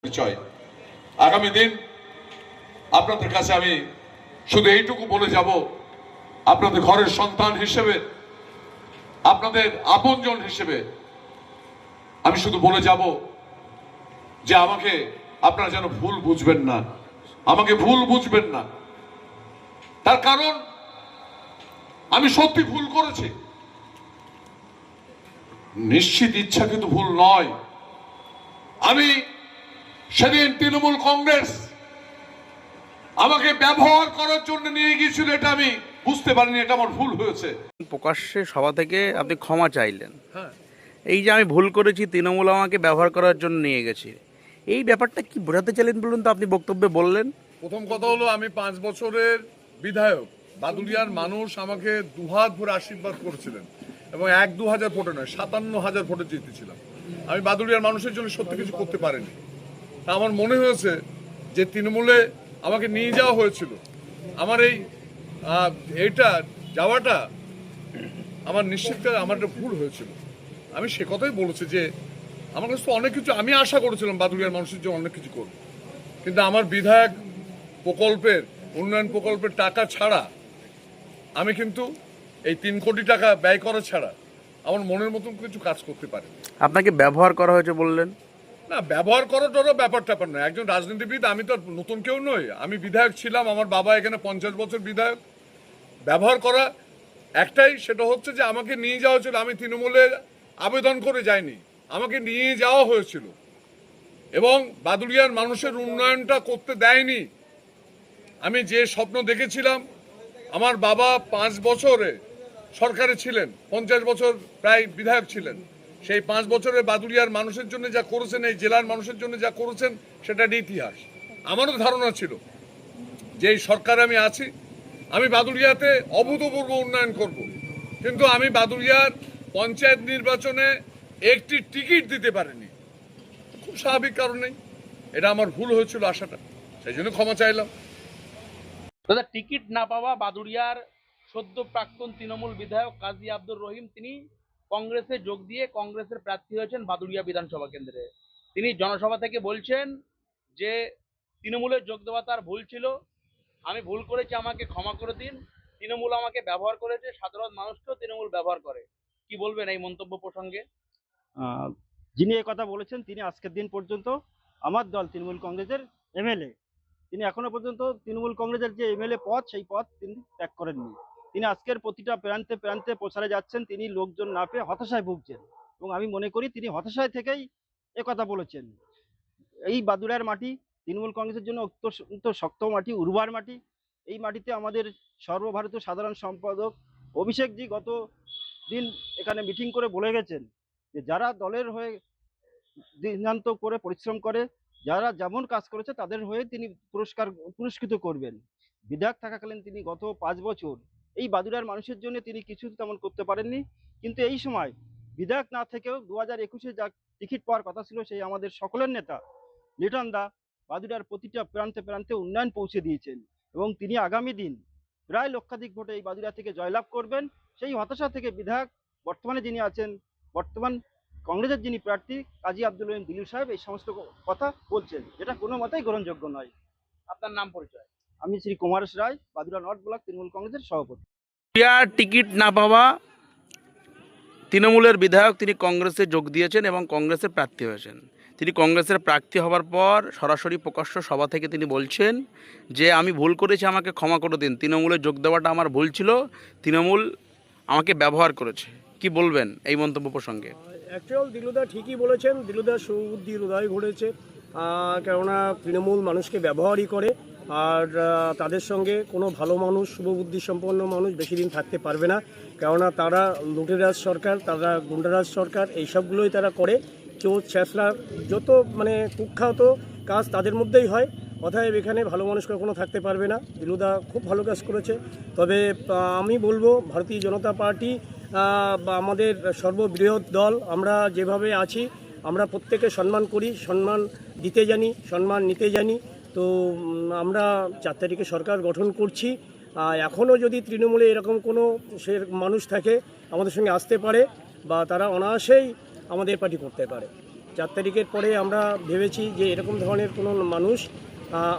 পরিচয়। আগামী দিন আপনাদের কাছে আমি শুধু এইটুকু বলে যাব, আপনাদের ঘরের সন্তান হিসেবে, আপনাদের আপনজন হিসেবে আমি শুধু বলে যাব যে আমাকে আপনারা যেন ভুল বুঝবেন না, আমাকে ভুল বুঝবেন না। তার কারণ আমি সত্যি ভুল করেছি, নিশ্চিত ইচ্ছা কিন্তু ভুল নয়। আমি সেদিন তৃণমূল কংগ্রেস আমাকে ব্যবহার করার জন্য নিয়ে গিয়েছিল, এটা আমি বুঝতে পারিনি, এটা আমার ভুল হয়েছে। প্রকাশ্যে সভা থেকে আপনি ক্ষমা চাইলেন। এই যে আমি ভুল করেছি, তৃণমূল আমাকে ব্যবহার করার জন্য নিয়ে গেছে, এই ব্যাপারটা কি বোঝাতে চাইলেন বলুন তো? আপনি বক্তব্যে বললেন, প্রথম কথা হলো আমি 5 বছরের বিধায়ক, বাদুড়িয়ার মানুষ আমাকে দুহাত ভরে আশীর্বাদ করেছিলেন এবং 1-2 হাজার ভোটে নয় 57,000 ভোটে জিতেছিলাম। আমি বাদুড়িয়ার মানুষের জন্য সত্যি কিছু করতে পারিনি। তা আমার মনে হয়েছে যে তৃণমূলে আমাকে নিয়ে যাওয়া হয়েছিল, আমার এইটা যাওয়াটা আমার নিশ্চিত আমার একটা ভুল হয়েছিল। আমি সে কথাই বলেছি যে আমার কাছে তো অনেক কিছু আমি আশা করেছিলাম বাদুড়িয়ার মানুষের জন্য অনেক কিছু করব, কিন্তু আমার বিধায়ক প্রকল্পের উন্নয়ন প্রকল্পের টাকা ছাড়া আমি কিন্তু এই 3 কোটি টাকা ব্যয় করা ছাড়া আমার মনের মতন কিছু কাজ করতে পারি। আপনাকে ব্যবহার করা হয়েছে বললেন। না, ব্যবহার করাটারও ব্যাপারটা নয়। একজন রাজনীতিবিদ, আমি তো নতুন কেউ নই, আমি বিধায়ক ছিলাম, আমার বাবা এখানে 50 বছর বিধায়ক। ব্যবহার করা একটাই, সেটা হচ্ছে যে আমাকে নিয়ে যাওয়া হয়েছিল, আমি তৃণমূলের আবেদন করে যাইনি, আমাকে নিয়ে যাওয়া হয়েছিল এবং বাদুড়িয়ার মানুষের উন্নয়নটা করতে দেয়নি। আমি যে স্বপ্ন দেখেছিলাম, আমার বাবা 5 বছরে সরকারে ছিলেন, 50 বছর প্রায় বিধায়ক ছিলেন, সেই 5 বছরে বাদুড়িয়ার মানুষের জন্য যা করেছেন, এই জেলার মানুষের জন্য যা করেছেন, সেটা ইতিহাস। আমারও ধারণা ছিল যে এই সরকারে আমি আছি, আমি বাদুড়িয়াতে অভূতপূর্ব উন্নয়ন করব, কিন্তু আমি বাদুড়িয়ার পঞ্চায়েত নির্বাচনে একটি টিকিট দিতে পারিনি, খুব স্বাভাবিক কারণেই। এটা আমার ভুল হয়েছিল আশাটা, সেই জন্য ক্ষমা চাইলাম। দাদা, টিকিট না পাওয়া বাদুড়িয়ার সদ্য প্রাক্তন তৃণমূল বিধায়ক কাজী আব্দুর রহিম, তিনি কংগ্রেসে যোগ দিয়ে কংগ্রেসের প্রার্থী হয়েছেন বাদুড়িয়া বিধানসভা কেন্দ্রে। তিনি জনসভা থেকে বলছেন যে তৃণমূলে যোগ দেওয়া তার ভুল ছিল, আমি ভুল করেছি, আমাকে ক্ষমা করে দিন। তৃণমূল আমাকে ব্যবহার করেছে, সাধারণ মানুষকেও তৃণমূল ব্যবহার করে। কি বলবেন এই মন্তব্য প্রসঙ্গে? আহ, যিনি এই কথা বলেছেন তিনি আজকের দিন পর্যন্ত আমার দল তৃণমূল কংগ্রেসের এমএলএ। তিনি এখনো পর্যন্ত তৃণমূল কংগ্রেসের যে এমএলএ পদ, সেই পদ তিনি ত্যাগ করেননি। তিনি আজকের প্রতিটা প্রান্তে প্রান্তে প্রচারে যাচ্ছেন, তিনি লোকজন না পেয়ে হতাশায় ভুগছেন এবং আমি মনে করি তিনি হতাশায় থেকেই কথা বলেছেন। এই বাদুড়ার মাটি তৃণমূল কংগ্রেসের জন্য অত্যন্ত শক্ত মাটি, উর্বর মাটি। এই মাটিতে আমাদের সর্বভারতীয় সাধারণ সম্পাদক অভিষেকজি গত দিন এখানে মিটিং করে বলে গেছেন যে যারা দলের হয়ে দিনান্ত করে পরিশ্রম করে, যারা যেমন কাজ করেছে তাদের হয়ে তিনি পুরস্কৃত করবেন। বিধায়ক থাকাকালীন তিনি গত 5 বছর এই বাদুড়ার মানুষের জন্য তিনি কিছু তেমন করতে পারেননি, কিন্তু এই সময় বিধায়ক না থেকেও 2021-এ যা টিকিট পাওয়ার কথা ছিল, সেই আমাদের সকলের নেতা লিটন দা বাদুড়ার প্রতিটা প্রান্তে প্রান্তে উন্নয়ন পৌঁছে দিয়েছেন এবং তিনি আগামী দিন প্রায় লক্ষাধিক ভোটে এই বাদুড়া থেকে জয়লাভ করবেন। সেই হতাশা থেকে বিধায়ক বর্তমানে যিনি আছেন, বর্তমান কংগ্রেসের যিনি প্রার্থী কাজী আব্দুল রহিম দিলু সাহেব, এই সমস্ত কথা বলছেন, যেটা কোনো মতেই গ্রহণযোগ্য নয়। আপনার নাম পরিচয়? আমি শ্রী কুমারেশ রায়, বাদুড়া নর্থ ব্লক তৃণমূল কংগ্রেসের সভাপতি। টিকিট না পাওয়া তৃণমূলের বিধায়ক, তিনি কংগ্রেসে যোগ দিয়েছেন এবং কংগ্রেসের প্রার্থী হয়েছেন। তিনি কংগ্রেসের প্রার্থী হওয়ার পর সরাসরি প্রকাশ্য সভা থেকে তিনি বলছেন যে আমি ভুল করেছি, আমাকে ক্ষমা করে দিন, তৃণমূলে যোগ দেওয়াটা আমার ভুল ছিল, তৃণমূল আমাকে ব্যবহার করেছে। কি বলবেন এই মন্তব্য প্রসঙ্গে? অ্যাকচুয়াল দিলুদা ঠিকই বলেছেন, দিলুদার সুবুদ্ধির উদয় ঘটেছে, কেননা তৃণমূল মানুষকে ব্যবহারই করে, আর তাদের সঙ্গে কোনো ভালো মানুষ, শুভবুদ্ধি সম্পন্ন মানুষ বেশি দিন থাকতে পারবে না, কেননা তারা লুটেরাজ সরকার, তারা গুন্ডারাজ সরকার, এইসবগুলোই তারা করে। চোর ছ্যাঁচড়া যত কুখ্যাত কাজ তাদের মধ্যেই হয়। অতএব এখানে ভালো মানুষ কখনো থাকতে পারবে না। দিলুদা খুব ভালো কাজ করেছে। তবে আমি বলবো ভারতীয় জনতা পার্টি বা আমাদের সর্ববৃহৎ দল, আমরা যেভাবে আছি, আমরা প্রত্যেকে সম্মান করি, সম্মান দিতে জানি, সম্মান নিতে জানি। তো আমরা 4 তারিখে সরকার গঠন করছি। এখনও যদি তৃণমূলে এরকম কোনো মানুষ থাকে আমাদের সঙ্গে আসতে পারে বা তারা অনায়াসেই আমাদের পার্টি করতে পারে। 4 তারিখের পরে আমরা ভেবেছি যে এরকম ধরনের কোনো মানুষ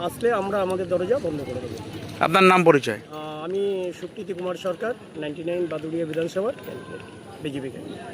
আসলে আমরা আমাদের দরজা বন্ধ করে দেবো। আপনার নাম পরিচয়? আমি সুপ্রীতি কুমার সরকার, 99 বাদুড়িয়া বিধানসভার ক্যান্ডিডেট বিজেপি ক্যান্ডিডেট।